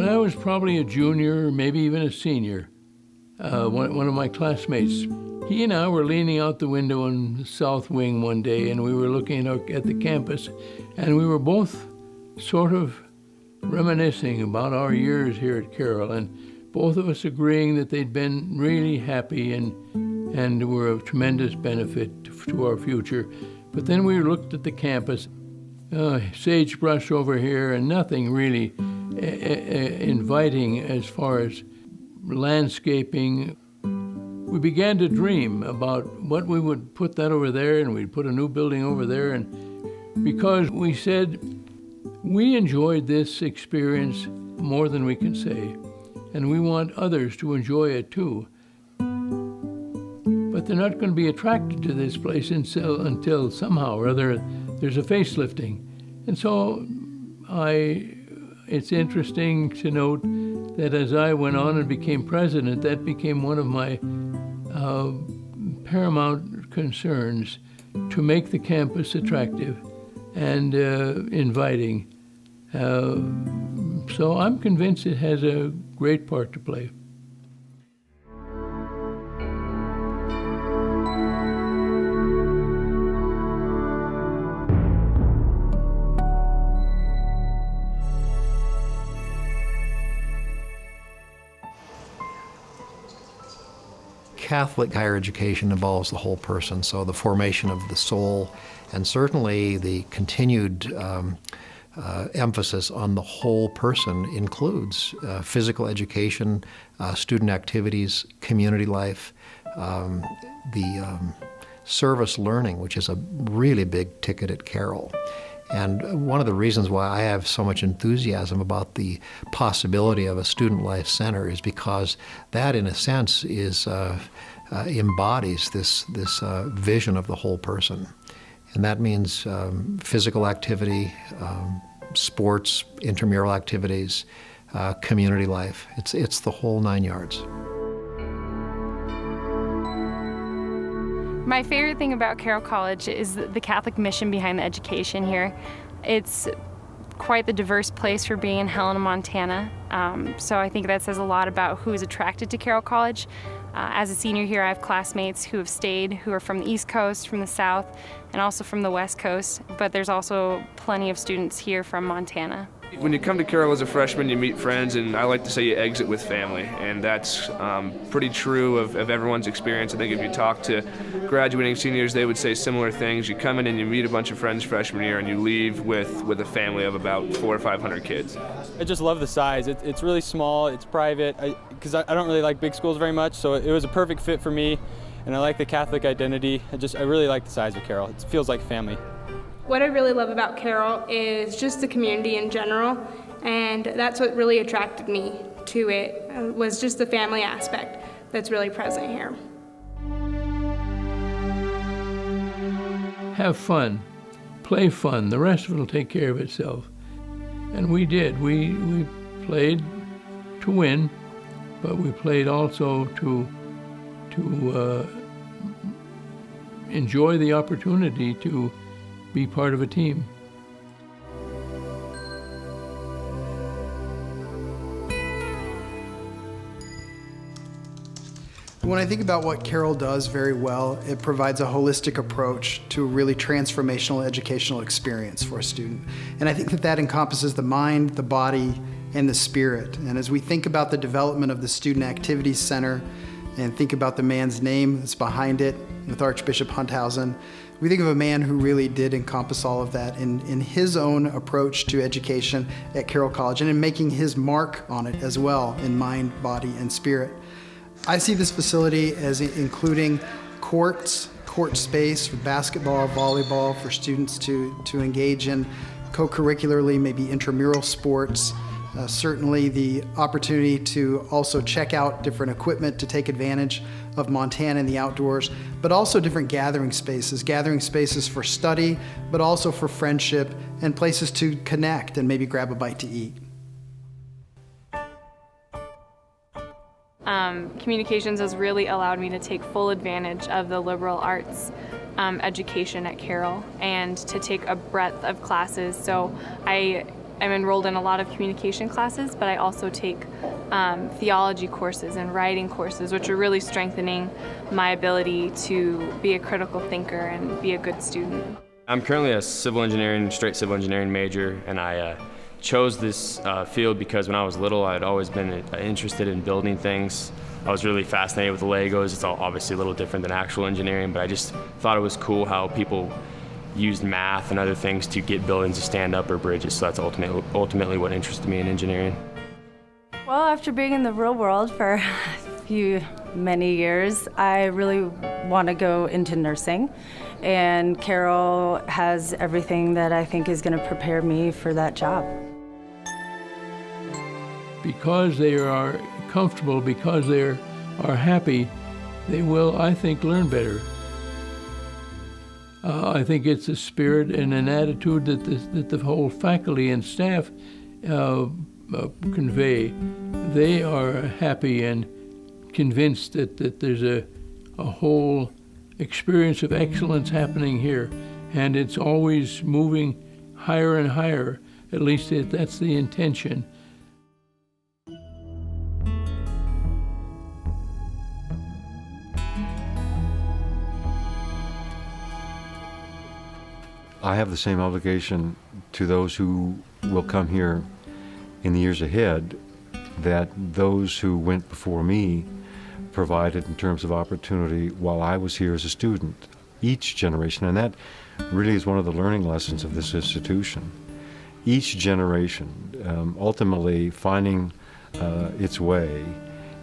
When I was probably a junior, or maybe even a senior, one of my classmates, he and I were leaning out the window in the south wing one day, and we were looking at the campus, and we were both sort of reminiscing about our years here at Carroll, and both of us agreeing that they'd been really happy and were of tremendous benefit to our future. But then we looked at the campus, sagebrush over here, and nothing really inviting as far as landscaping. We began to dream about what we would put that over there, and we'd put a new building over there, and because we said we enjoyed this experience more than we can say, and we want others to enjoy it too. But they're not going to be attracted to this place until somehow or other there's a facelifting. And so it's interesting to note that as I went on and became president, that became one of my paramount concerns, to make the campus attractive and inviting. So I'm convinced it has a great part to play. Catholic higher education involves the whole person, so the formation of the soul, and certainly the continued emphasis on the whole person includes physical education, student activities, community life, the service learning, which is a really big ticket at Carroll. And one of the reasons why I have so much enthusiasm about the possibility of a student life center is because that, in a sense, embodies this vision of the whole person. And that means physical activity, sports, intramural activities, community life. It's the whole 9 yards. My favorite thing about Carroll College is the Catholic mission behind the education here. It's quite the diverse place for being in Helena, Montana. So I think that says a lot about who is attracted to Carroll College. As a senior here, I have classmates who have stayed, who are from the East Coast, from the South, and also from the West Coast. But there's also plenty of students here from Montana. When you come to Carroll as a freshman, you meet friends, and I like to say you exit with family, and that's pretty true of everyone's experience. I think if you talk to graduating seniors, they would say similar things. You come in and you meet a bunch of friends freshman year, and you leave with a family of about 400 or 500 kids. I just love the size. It's really small, it's private, because I don't really like big schools very much, so it was a perfect fit for me, and I like the Catholic identity. I really like the size of Carroll. It feels like family. What I really love about Carroll is just the community in general, and that's what really attracted me to it, was just the family aspect that's really present here. Have fun, play fun, the rest of it will take care of itself. And we did. We played to win, but we played also to enjoy the opportunity to be part of a team. When I think about what Carroll does very well, it provides a holistic approach to a really transformational educational experience for a student. And I think that encompasses the mind, the body, and the spirit. And as we think about the development of the Student Activities Center and think about the man's name that's behind it with Archbishop Hunthausen, we think of a man who really did encompass all of that in his own approach to education at Carroll College and in making his mark on it as well in mind, body, and spirit. I see this facility as including court space for basketball, volleyball, for students to engage in co-curricularly, maybe intramural sports. Certainly the opportunity to also check out different equipment to take advantage of Montana in the outdoors, but also different gathering spaces for study, but also for friendship and places to connect and maybe grab a bite to eat. Communications has really allowed me to take full advantage of the liberal arts education at Carroll and to take a breadth of classes. So I I'm enrolled in a lot of communication classes, but I also take theology courses and writing courses, which are really strengthening my ability to be a critical thinker and be a good student. I'm currently a straight civil engineering major, and I chose this field because when I was little, I'd always been interested in building things. I was really fascinated with the Legos. It's obviously a little different than actual engineering, but I just thought it was cool how people used math and other things to get buildings to stand up or bridges, so that's ultimately what interested me in engineering. Well, after being in the real world for many years, I really want to go into nursing, and Carroll has everything that I think is going to prepare me for that job. Because they are comfortable, because they are happy, they will, I think, learn better. I think it's a spirit and an attitude that the whole faculty and staff convey. They are happy and convinced that there's a whole experience of excellence happening here, and it's always moving higher and higher. At least that's the intention. I have the same obligation to those who will come here in the years ahead that those who went before me provided in terms of opportunity while I was here as a student, each generation. And that really is one of the learning lessons of this institution. Each generation ultimately finding its way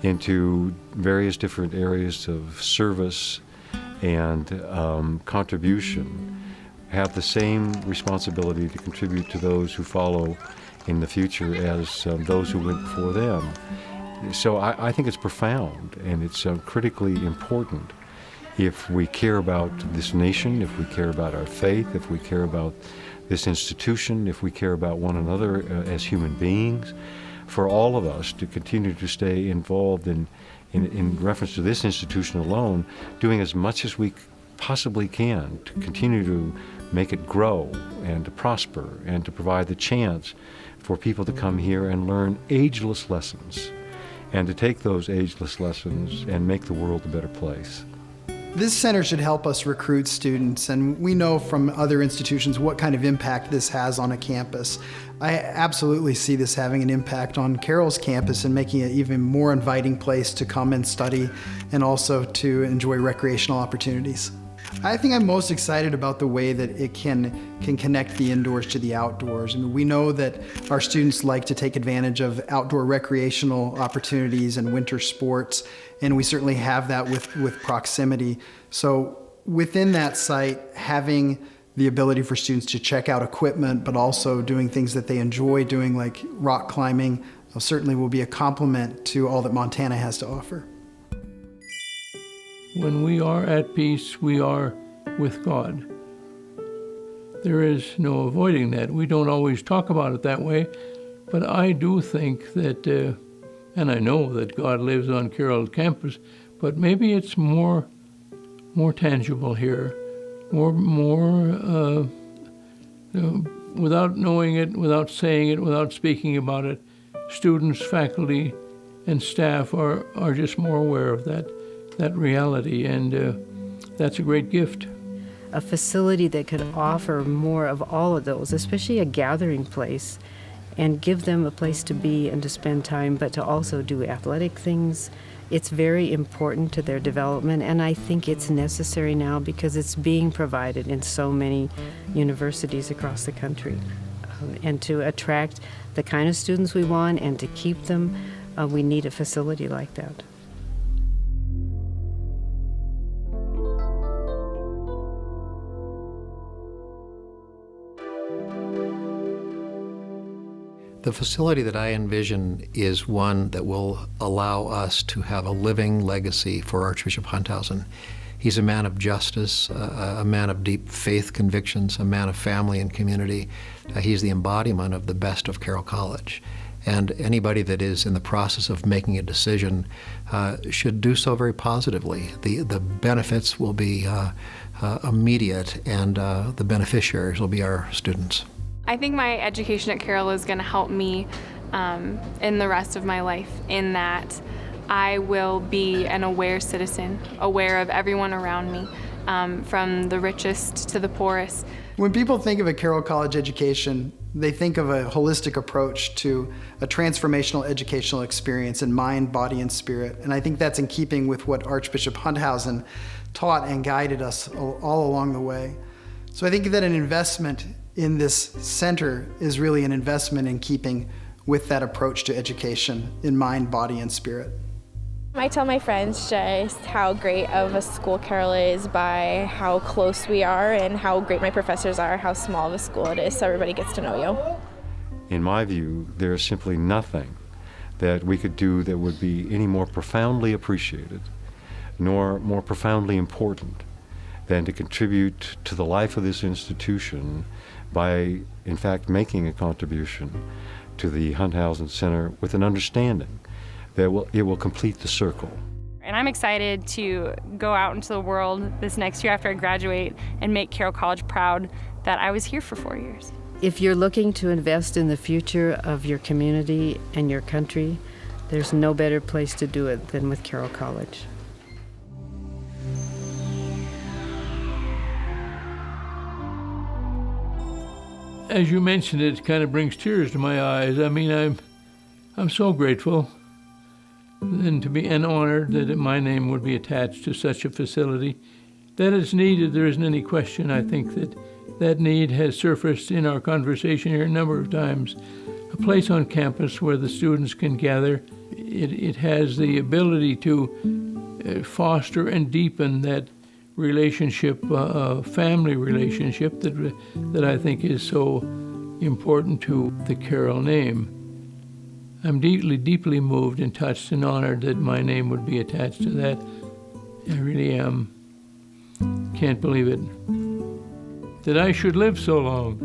into various different areas of service and contribution have the same responsibility to contribute to those who follow in the future as those who went before them. So I think it's profound, and it's critically important if we care about this nation, if we care about our faith, if we care about this institution, if we care about one another as human beings, for all of us to continue to stay involved in reference to this institution alone, doing as much as we possibly can to continue to make it grow and to prosper and to provide the chance for people to come here and learn ageless lessons and to take those ageless lessons and make the world a better place. This center should help us recruit students, and we know from other institutions what kind of impact this has on a campus. I absolutely see this having an impact on Carroll's campus and making it an even more inviting place to come and study and also to enjoy recreational opportunities. I think I'm most excited about the way that it can connect the indoors to the outdoors. I mean, we know that our students like to take advantage of outdoor recreational opportunities and winter sports, and we certainly have that with proximity. So within that site, having the ability for students to check out equipment, but also doing things that they enjoy doing, like rock climbing, certainly will be a complement to all that Montana has to offer. When we are at peace, we are with God. There is no avoiding that. We don't always talk about it that way, but I do think that, and I know that God lives on Carroll campus, but maybe it's more tangible here, more without knowing it, without saying it, without speaking about it. Students, faculty, and staff are just more aware of that reality, and that's a great gift. A facility that could offer more of all of those, especially a gathering place, and give them a place to be and to spend time, but to also do athletic things. It's very important to their development, and I think it's necessary now because it's being provided in so many universities across the country. And to attract the kind of students we want and to keep them, we need a facility like that. The facility that I envision is one that will allow us to have a living legacy for Archbishop Hunthausen. He's a man of justice, a man of deep faith convictions, a man of family and community. He's the embodiment of the best of Carroll College. And anybody that is in the process of making a decision should do so very positively. The benefits will be immediate, and the beneficiaries will be our students. I think my education at Carroll is going to help me in the rest of my life, in that I will be an aware citizen, aware of everyone around me, from the richest to the poorest. When people think of a Carroll College education, they think of a holistic approach to a transformational educational experience in mind, body, and spirit. And I think that's in keeping with what Archbishop Hunthausen taught and guided us all along the way. So I think that an investment in this center is really an investment in keeping with that approach to education in mind, body, and spirit. I tell my friends just how great of a school Carroll is by how close we are and how great my professors are, how small of a school it is, so everybody gets to know you. In my view, there is simply nothing that we could do that would be any more profoundly appreciated, nor more profoundly important, than to contribute to the life of this institution by, in fact, making a contribution to the Hunthausen Center with an understanding that it will complete the circle. And I'm excited to go out into the world this next year after I graduate and make Carroll College proud that I was here for 4 years. If you're looking to invest in the future of your community and your country, there's no better place to do it than with Carroll College. As you mentioned, it kind of brings tears to my eyes. I mean, I'm so grateful and honored that my name would be attached to such a facility. That it's needed, there isn't any question. I think that need has surfaced in our conversation here a number of times. A place on campus where the students can gather. It has the ability to foster and deepen that relationship, family relationship that I think is so important to the Carroll name. I'm deeply, deeply moved and touched and honored that my name would be attached to that. I really am. Can't believe it. That I should live so long.